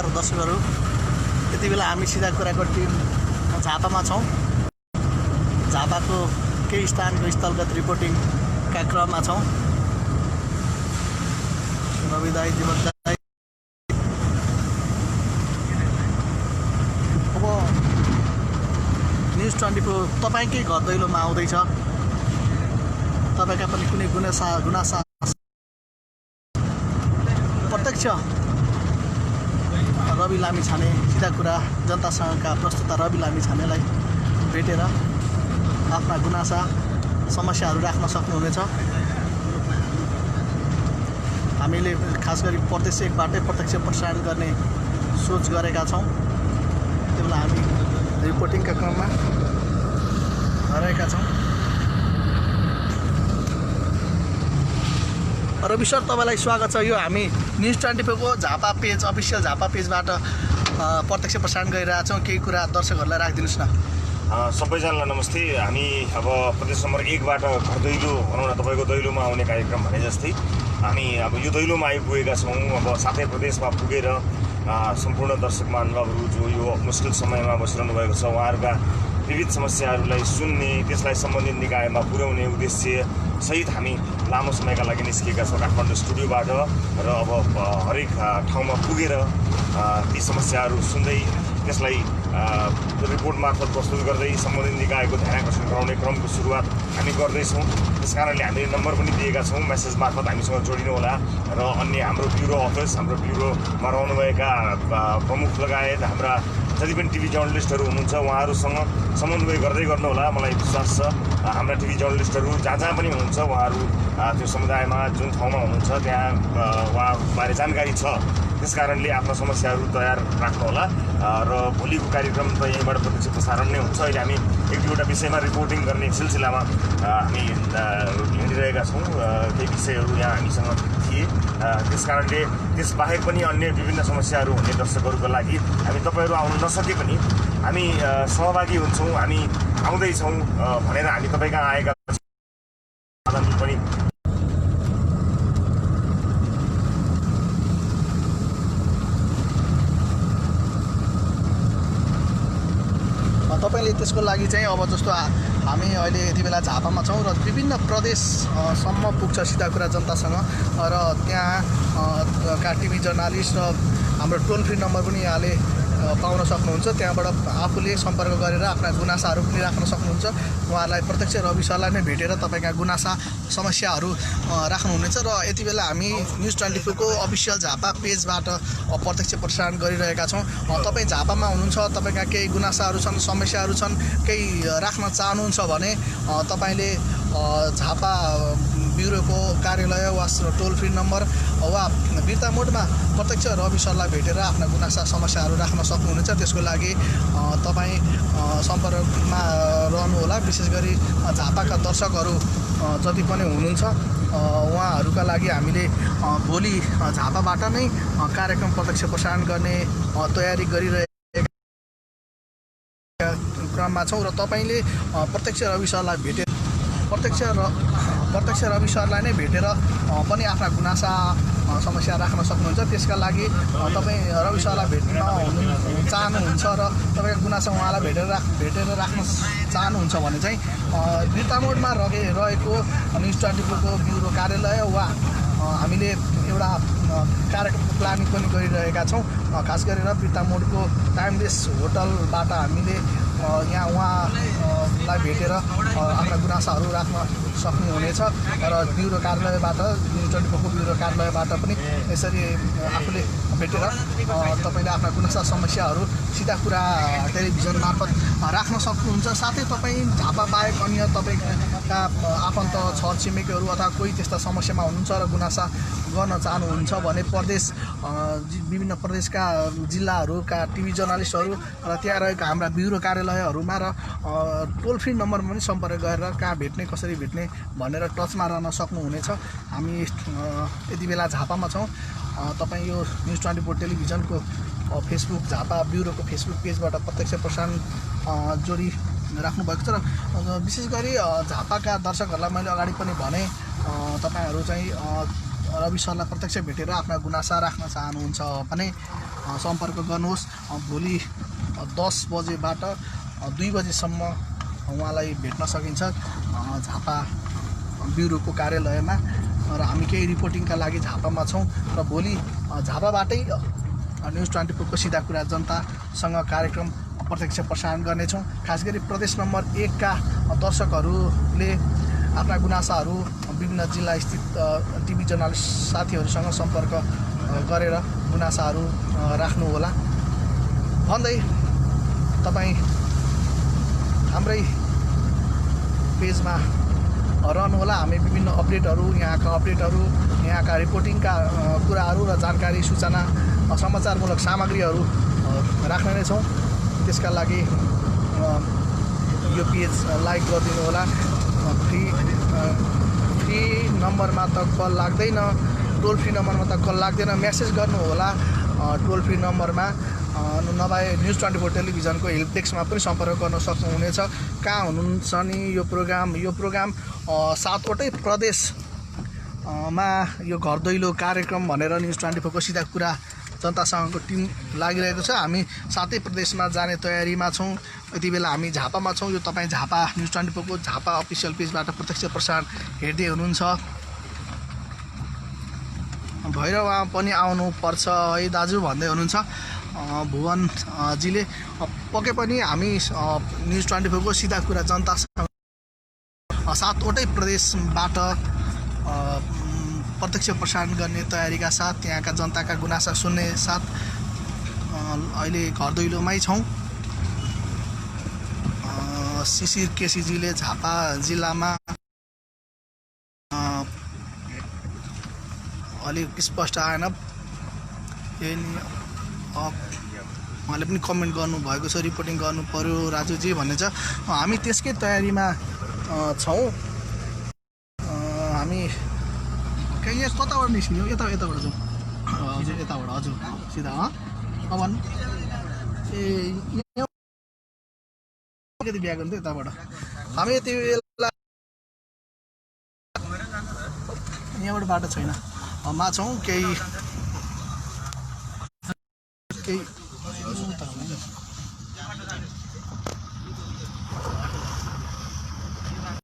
नमस्कार दर्शकहरू। यति बेला हामी सिधा कुराको टिम झापामा छौँ। झापाको केही स्थानको स्थलगत रिपोर्टिङका क्रममा छौँ। रवि दाई, जीवन दाई, अब न्युज 24 तपाईँकै घर दैलोमा आउँदैछ। तपाईँका पनि कुनै गुनासा प्रत्यक्ष रवि लामिछाने सिधा कुरा जनतासँगका प्रस्तुता रवि लामिछानेलाई भेटेर आफ्ना गुनासा समस्याहरू राख्न सक्नुहुनेछ। हामीले खास गरी प्रदेश 1 बाटै प्रत्यक्ष प्रसारण गर्ने सोच गरेका छौँ। त्यो बेला हामी रिपोर्टिङका क्रममा रहेका छौँ। रवि सर, तपाईँलाई स्वागत छ। यो हामी न्युज 24 को झापा पेज, अफिसियल झापा पेजबाट प्रत्यक्ष प्रसारण गरिरहेछौँ। केही कुरा दर्शकहरूलाई राखिदिनुहोस् न। सबैजनालाई नमस्ते। हामी अब प्रदेश नम्बर 1 बाट घर दैलो भनौँ न, तपाईँको दैलोमा आउने कार्यक्रम भने जस्तै हामी अब यो दैलोमा आइपुगेका छौँ। अब साथै प्रदेशमा पुगेर सम्पूर्ण दर्शक महानुभावहरू जो यो मुस्किल समयमा बसिरहनु भएको छ, उहाँहरूका विविध समस्याहरूलाई सुन्ने, त्यसलाई सम्बन्धित निकायमा पुर्याउने उद्देश्य सहित हामी लामो समयका लागि निस्किएका छौँ काठमाडौँ स्टुडियोबाट। र अब हरेक ठाउँमा पुगेर ती समस्याहरू सुन्दै त्यसलाई रिपोर्ट मार्फत प्रस्तुत गर्दै सम्बन्धित निकायको ध्यान आकर्षण गराउने क्रमको सुरुवात हामी गर्दैछौँ। त्यस कारणले हामीले नम्बर पनि दिएका छौँ, मेसेज मार्फत हामीसँग जोडिनुहोला। र अन्य हाम्रो ब्युरो अफिस, हाम्रो ब्युरोमा रहनुभएका प्रमुख लगायत हाम्रा जति पनि टिभी जर्नलिस्टहरू हुनुहुन्छ उहाँहरूसँग समन्वय गर्दै गर्नुहोला। मलाई विश्वास छ हाम्रा टिभी जर्नलिस्टहरू जहाँ जहाँ पनि हुनुहुन्छ उहाँहरू त्यो समुदायमा जुन ठाउँमा हुनुहुन्छ त्यहाँ उहाँबारे जानकारी छ। त्यस कारणले आफ्ना समस्याहरू तयार राख्नुहोला। र भोलिको कार्यक्रम त यहीँबाट प्रत्यक्ष प्रसारण नै हुन्छ। अहिले हामी एक दुईवटा विषयमा रिपोर्टिङ गर्ने सिलसिलामा हामी हिँडिरहेका छौँ। केही विषयहरू यहाँ हामीसँग थिए। त्यस कारणले त्यसबाहेक पनि अन्य विभिन्न समस्याहरू हुने दर्शकहरूको लागि हामी तपाईँहरू आउन नसके पनि हामी सहभागी हुन्छौँ, हामी आउँदैछौँ भनेर हामी तपाईँका आएका पनि तपाईँले त्यसको लागि चाहिँ अब जस्तो हामी अहिले यति बेला झापामा छौँ र विभिन्न प्रदेशसम्म पुग्छ सिधा कुरा जनतासँग। र त्यहाँ का टिभी जर्नालिस्ट र हाम्रो टोल फ्री नम्बर पनि यहाँले पाउन सक्नुहुन्छ। त्यहाँबाट आफूले सम्पर्क गरेर आफ्ना गुनासाहरू पनि राख्न सक्नुहुन्छ। उहाँलाई प्रत्यक्ष रवि सरलाई नै भेटेर तपाईँका गुनासा समस्याहरू राख्नुहुनेछ। र यति बेला हामी न्युज 24 को अफिसियल झापा पेजबाट प्रत्यक्ष प्रसारण गरिरहेका छौँ। तपाईँ झापामा हुनुहुन्छ, तपाईँका केही गुनासाहरू छन्, समस्याहरू छन्, केही राख्न चाहनुहुन्छ भने तपाईँले झापा ब्युरोको कार्यालय वा टोल फ्री नम्बर वा बिर्ता मोडमा प्रत्यक्ष रवि सरलाई भेटेर आफ्ना गुनासा समस्याहरू राख्न सक्नुहुनेछ। त्यसको लागि तपाईँ सम्पर्कमा रहनुहोला। विशेष गरी झापाका दर्शकहरू जति पनि हुनुहुन्छ उहाँहरूका लागि हामीले भोलि झापाबाट नै कार्यक्रम प्रत्यक्ष प्रसारण गर्ने तयारी गरिरहेका क्रममा छौँ। र तपाईँले प्रत्यक्ष रवि सरलाई भेटेर प्रत्यक्ष रवि सरलाई नै भेटेर पनि आफ्ना गुनासा समस्या राख्न सक्नुहुन्छ। त्यसका लागि तपाईँ रवि सरलाई भेट्न चाहनुहुन्छ र तपाईँको गुनासा उहाँलाई भेटेर राख्न चाहनुहुन्छ भने चाहिँ बिर्ता मोडमा रहेको न्युज 24 को ब्युरो कार्यालय वा हामीले एउटा कार्यक्रमको प्लानिङ पनि गरिरहेका छौँ। खास गरेर बिर्ता मोडको टाइमलेस होटलबाट हामीले यहाँ उहाँलाई भेटेर आफ्ना गुनासाहरू राख्न सक्नुहुनेछ। र ब्युरो कार्यालयबाट न्युज 24 को ब्युरो कार्यालयबाट पनि यसरी आफूले भेटेर तपाईँले आफ्ना गुनासा समस्याहरू सिधा कुरा टेलिभिजन मार्फत राख्न सक्नुहुन्छ। साथै तपाईँ झापा बाहेक अन्य तपाईँका आफन्त छरछिमेकीहरू अथवा कोही त्यस्ता समस्यामा हुनुहुन्छ र गुनासा गर्न चाहनुहुन्छ भने विभिन्न प्रदेशका जिल्लाहरूका टिभी जर्नलिस्टहरू र त्यहाँ रहेका हाम्रा ब्युरो कार्यालयहरूमा र टोल फ्री नम्बरमा पनि सम्पर्क गरेर कहाँ भेट्ने, कसरी भेट्ने भनेर टचमा रहन सक्नुहुनेछ। हामी यति बेला झापामा छौँ। तपाईँ यो न्युज 24 टेलिभिजनको फेसबुक झापा ब्युरोको फेसबुक पेजबाट प्रत्यक्ष प्रसारण जोडी राख्नुभएको छ। र विशेष गरी झापाका दर्शकहरूलाई मैले अगाडि पनि भने तपाईँहरू चाहिँ रवि सरलाई प्रत्यक्ष भेटेर आफ्ना गुनासा राख्न चाहनुहुन्छ भने सम्पर्क गर्नुहोस्। भोलि 10 बजेबाट 2 बजेसम्म उहाँलाई भेट्न सकिन्छ झापा ब्युरोको कार्यालयमा र हामी केही रिपोर्टिङका लागि झापामा छौँ र भोलि झापाबाटै न्युज 24 को सिधा कुरा जनतासँग कार्यक्रम प्रत्यक्ष प्रसारण गर्नेछौँ। खास गरी प्रदेश नम्बर 1 का दर्शकहरूले आफ्ना गुनासाहरू विभिन्न जिल्ला स्थित टिभी जर्नलिस्ट साथीहरूसँग सम्पर्क गरेर गुनासाहरू राख्नुहोला भन्दै तपाईँ हाम्रै पेजमा रहनुहोला। हामी विभिन्न अपडेटहरू, यहाँका अपडेटहरू, यहाँका रिपोर्टिङका कुराहरू र जानकारी सूचना समाचारमूलक सामग्रीहरू राख्ने नै छौँ। त्यसका लागि यो पेज लाइक गरिदिनु होला। फ्री नम्बरमा त कल लाग्दैन, टोल फ्री नम्बरमा त कल लाग्दैन, मेसेज गर्नुहोला टोल फ्री नम्बरमा। नभए न्युज 24 टेलिभिजनको हेल्प डेस्कमा पनि सम्पर्क गर्न सक्नुहुनेछ। कहाँ हुनुहुन्छ नि यो प्रोग्राम 7वटै प्रदेशमा यो घर दैलो कार्यक्रम भनेर न्युज 24 को सिधा कुरा जनतासँगको टिम लागिरहेको छ। हामी 7 प्रदेशमा जाने तयारीमा छौँ। यति बेला हामी झापामा छौँ। यो तपाईँ झापा न्युज 24 को झापा अफिसियल पेजबाट प्रत्यक्ष प्रसारण हेर्दै हुनुहुन्छ। भैरवा पनि आउनुपर्छ है दाजु भन्दै हुनुहुन्छ भुवनजीले। पक्कै पनि हामी न्युज 24 को सिधा कुरा जनतासँग 7वटै प्रदेशबाट प्रत्यक्ष प्रसारण गर्ने तयारीका साथ, यहाँका जनताका गुनासा सुन्ने साथ अहिले घर दैलोमै छौँ। शिशिर केसीजीले झापा जिल्लामा अलिक स्पष्ट आएन, उहाँले पनि कमेन्ट गर्नुभएको छ, रिपोर्टिङ गर्नु पर्यो राजुजी भन्ने छ। हामी त्यसकै तयारीमा छौँ। हामी यहाँ कताबाट निस्किने हो? यताबाट जाउँ हजुर, यताबाट हजुर सिधा अब कति बिहा गर्नु यताबाट हामी यति बेला यहाँबाट बाटो छैन मा छौँ। केही